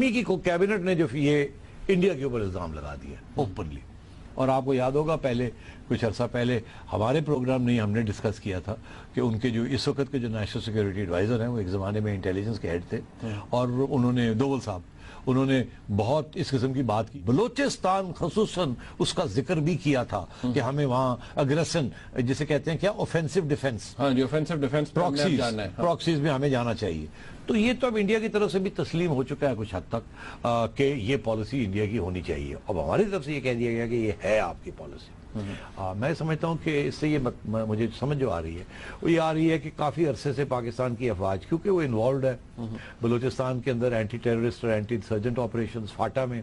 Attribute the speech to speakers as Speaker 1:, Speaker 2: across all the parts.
Speaker 1: Army کی cabinet نے جو یہ انڈیا کے اوپر الزام لگا دیا اوپنلی. اور آپ کو یاد ہوگا پہلے کچھ عرصہ پہلے ہمارے پروگرام میں ہم نے ڈسکس کیا تھا کہ ان کے جو اس وقت کے جو نیشنل سیکورٹی ایڈوائزر ہیں وہ ایک زمانے میں انٹیلیجنس کے ہیڈ تھے, اور انہوں نے دوول صاحب انہوں نے بہت اس قسم کی بات کی. بلوچستان خصوصاً اس کا ذکر بھی کیا تھا کہ ہمیں وہاں اگریشن جسے کہتے ہیں کیا اوفینسو ڈیفنس, پراکسیز میں ہمیں جانا چاہیے. تو یہ تو اب انڈیا کی طرف سے بھی تسلیم ہو چکا ہے کچھ حد تک کہ یہ پالیسی انڈیا کی ہونی چاہیے. اب ہماری طرف سے یہ کہہ دیا گیا کہ یہ ہے آپ کی پالیسی. میں سمجھتا ہوں کہ اس سے یہ مجھے سمجھ جو آ رہی ہے وہ یہ آ رہی ہے کہ کافی عرصے سے پاکستان کی افواج کیونکہ وہ انوالوڈ ہے بلوچستان کے اندر اینٹی ٹیررسٹ اور اینٹی انسرجنٹ آپریشنز, فاٹا میں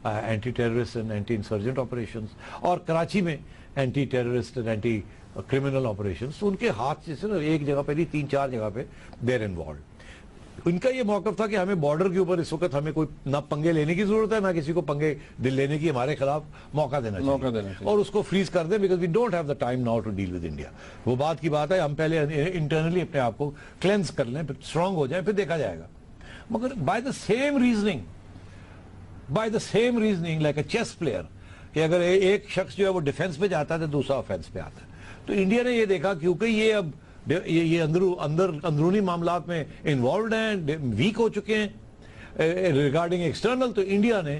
Speaker 1: anti terrorist and anti insurgent operations, اور کراچی میں anti terrorist and anti criminal operations. ان کے ہاتھ جیسے نا ایک جگہ پہ نہیں 3-4 جگہ پہ دیر انوالوڈ. ان کا یہ موقف تھا کہ ہمیں بارڈر کے اوپر اس وقت ہمیں کوئی نہ پنگے لینے کی ضرورت ہے نہ کسی کو پنگے دل لینے کی ہمارے خلاف موقع دینا چاہیے اور اس کو فریز کر دیں, because we don't have the time now to deal with India. وہ بات کی بات ہے ہم پہلے انٹرنلی اپنے آپ کو کلینز کر لیں, پھر اسٹرانگ ہو جائیں, پھر دیکھا جائے گا. مگر by the same reasoning like a chess player کہ اگر ایک شخص جو ہے وہ ڈیفنس پہ جاتا ہے تو دوسرا آفینس پہ آتا ہے. تو انڈیا نے یہ دیکھا کیونکہ یہ اب یہ اندرونی معاملات میں انوالوڈ ہیں, ویک ہو چکے ہیں ریگارڈنگ ایکسٹرنل, تو انڈیا نے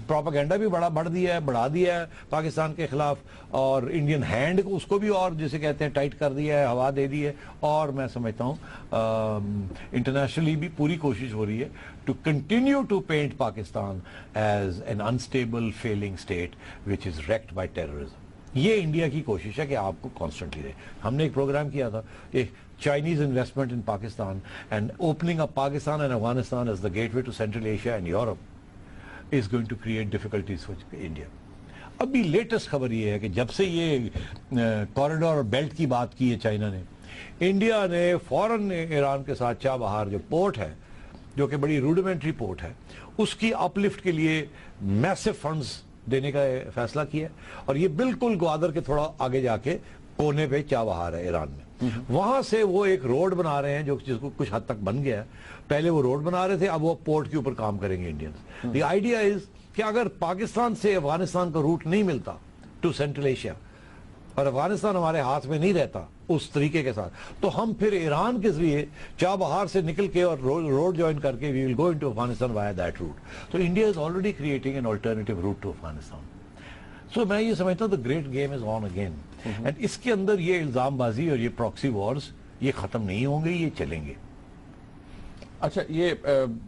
Speaker 1: پروپیگنڈا بھی بڑھا دیا ہے پاکستان کے خلاف, اور انڈین ہینڈ کو اس کو بھی اور جسے کہتے ہیں ٹائٹ کر دیا ہے, ہوا دے دی ہے. اور میں سمجھتا ہوں انٹرنیشنلی بھی پوری کوشش ہو رہی ہے to continue to paint Pakistan as an unstable failing state which is racked by terrorism. یہ انڈیا کی کوشش ہے کہ آپ کو کانسٹنٹلی رہے. ہم نے ایک پروگرام کیا تھا کہ Chinese investment in Pakistan and opening up Pakistan and Afghanistan as the gateway to Central Asia and Europe is going to create difficulties for India. ابھی لیٹسٹ خبر یہ ہے کہ جب سے یہ کوریڈور اور بیلٹ کی بات کی ہے چائنا نے, انڈیا نے فوراً ایران کے ساتھ چابہار جو پورٹ ہے جو کہ بڑی روڈیمنٹری پورٹ ہے اس کی اپ لفٹ کے لیے میسو فنڈز دینے کا فیصلہ کیا ہے. اور یہ بالکل گوادر کے تھوڑا آگے جا کے کونے پہ چابہار ہے ایران میں, وہاں سے وہ ایک روڈ بنا رہے ہیں جس کو کچھ حد تک بن گیا ہے. پہلے وہ روڈ بنا رہے تھے, اب وہ پورٹ کے اوپر کام کریں گے انڈینز. دی آئیڈیا از کہ اگر پاکستان سے افغانستان کا روٹ نہیں ملتا ٹو سینٹرل ایشیا اور افغانستان ہمارے ہاتھ میں نہیں رہتا اس طریقے کے ساتھ, تو ہم پھر ایران کے ذریعے چابہار سے نکل کے اور روڈ جوائن کر کے we will go into Afghanistan via that route. تو India is already creating an alternative route to Afghanistan. So میں یہ سمجھتا ہوں the great game is on again. And اس کے اندر یہ الزام بازی اور یہ پراکسی وارز یہ ختم نہیں ہوں گے, یہ چلیں گے.
Speaker 2: اچھا, یہ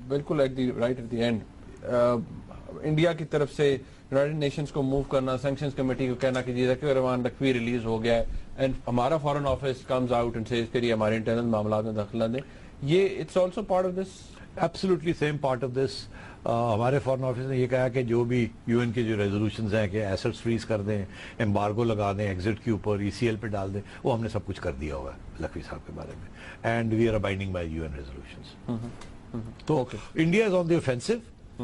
Speaker 2: بالکل right at the end India کی طرف سے یونائیٹڈ نیشنز کو موو کرنا, سینکشنز کمیٹی کو کہنا کہ ذکر رحمان لکھوی ریلیز ہو گیا ہے, اینڈ ہمارا foreign office comes out and says کہ ہمارے انٹرنل معاملات میں دخل نہ دیں, یہ it's also part of this.
Speaker 1: Absolutely same part of this. ہمارے فارن آفس نے یہ کہا کہ جو بھی یو این کے جو ریزولوشنز ہیں کہ ایسٹس فریز کر دیں, ایمبارگو لگا دیں ایگزٹ کے اوپر, ای سی ایل پہ ڈال دیں, وہ ہم نے سب کچھ کر دیا ہوا ہے لکھوی صاحب کے بارے میں. And we are abiding by you UN resolutions. تو India is on the offensive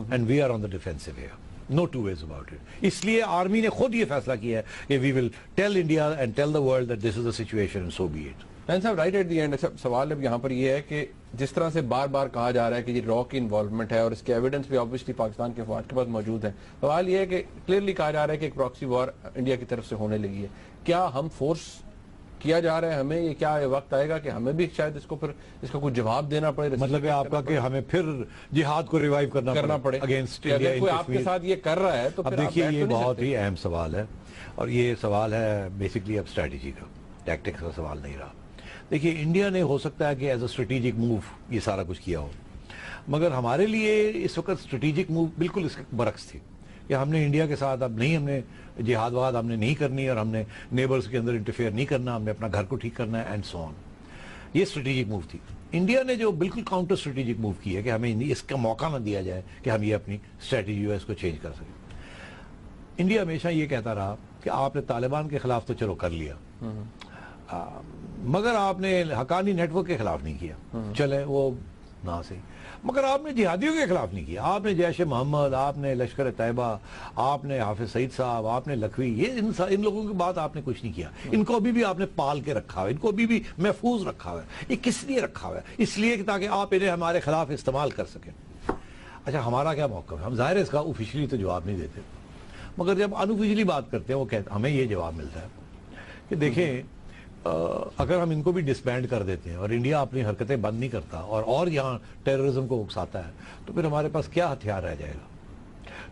Speaker 1: and we are on the defensive here, no two ways about it. اس لیے آرمی نے خود یہ فیصلہ کیا ہے کہ we will tell India and tell the world that this is the situation and so be it.
Speaker 2: صاحب رائٹ ایٹ دی اینڈ. سوال اب یہاں پر یہ ہے کہ جس طرح سے بار بار کہا جا رہا ہے کہ یہ را کی انوالومنٹ ہے اور اس کے ایویڈنس بھی آبویسلی پاکستان کے افواج کے پاس موجود ہیں, سوال یہ ہے کہ کلیئرلی کہا جا رہا ہے کہ ایک پراکسی وار انڈیا کی طرف سے ہونے لگی ہے. کیا ہم فورس کیا جا رہا ہے ہمیں, یہ کیا وقت آئے گا کہ ہمیں بھی شاید اس کو پھر اس کا کچھ جواب دینا پڑے؟
Speaker 1: مطلب ہے آپ کا کہ ہمیں پھر جہاد کو ریوائیو کرنا پڑے اگینسٹ انڈیا.
Speaker 2: کوئی آپ کے ساتھ یہ کر رہا ہے تو
Speaker 1: اب دیکھیے یہ بہت ہی اہم سوال ہے, اور یہ سوال ہے بیسکلی اب اسٹریٹجی کا, ٹیکٹکس کا سوال نہیں رہا. دیکھیے انڈیا نے ہو سکتا ہے کہ ایز اے اسٹریٹجک موو یہ سارا کچھ کیا ہو, مگر ہمارے لیے اس وقت اسٹریٹجک موو بالکل اس کے برعکس تھی کہ ہم نے انڈیا کے ساتھ اب نہیں, ہم نے جہاد واد ہم نے نہیں کرنی اور ہم نے نیبرز کے اندر انٹرفیئر نہیں کرنا, ہم نے اپنا گھر کو ٹھیک کرنا ہے اینڈ سو آن. یہ اسٹریٹجک موو تھی. انڈیا نے جو بالکل کاؤنٹر اسٹریٹجک موو کی ہے کہ ہمیں اس کا موقع نہ دیا جائے کہ ہم یہ اپنی اسٹریٹجی جو ہے اس کو چینج کر سکیں. انڈیا ہمیشہ یہ کہتا رہا کہ آپ نے طالبان کے خلاف تو چلو کر لیا, مگر آپ نے حقانی نیٹ ورک کے خلاف نہیں کیا, چلے وہ نہ صحیح, مگر آپ نے جہادیوں کے خلاف نہیں کیا. آپ نے جیش محمد, آپ نے لشکر طیبہ, آپ نے حافظ سعید صاحب, آپ نے لکھوی, یہ ان لوگوں کی بات آپ نے کچھ نہیں کیا. ان کو ابھی بھی آپ نے پال کے رکھا ہوا ہے, ان کو ابھی بھی محفوظ رکھا ہوا ہے. یہ کس لیے رکھا ہوا ہے؟ اس لیے کہ تاکہ آپ انہیں ہمارے خلاف استعمال کر سکیں. اچھا ہمارا کیا موقف ہے؟ ہم ظاہر ہے اس کا آفیشلی تو جواب نہیں دیتے، مگر جب انآفیشلی بات کرتے ہیں وہ کہتے ہمیں یہ جواب ملتا ہے کہ دیکھیں اگر ہم ان کو بھی ڈسبینڈ کر دیتے ہیں اور انڈیا اپنی حرکتیں بند نہیں کرتا اور یہاں ٹیررزم کو اکساتا ہے تو پھر ہمارے پاس کیا ہتھیار رہ جائے گا؟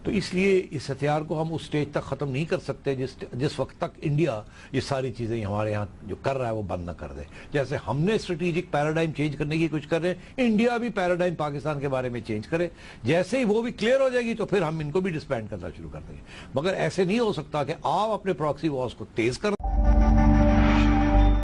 Speaker 1: تو اس لیے اس ہتھیار کو ہم اس سٹیج تک ختم نہیں کر سکتے جس وقت تک انڈیا یہ ساری چیزیں ہمارے ہاں جو کر رہا ہے وہ بند نہ کر دے. جیسے ہم نے اسٹریٹجک پیراڈائم چینج کرنے کی کچھ کر رہے ہیں، انڈیا بھی پیراڈائم پاکستان کے بارے میں چینج کرے. جیسے ہی وہ بھی کلیئر ہو جائے گی تو پھر ہم ان کو بھی ڈسبینڈ کرنا شروع کر دیں گے. مگر ایسے نہیں ہو سکتا کہ آپ اپنے پراکسی وارز کو تیز کر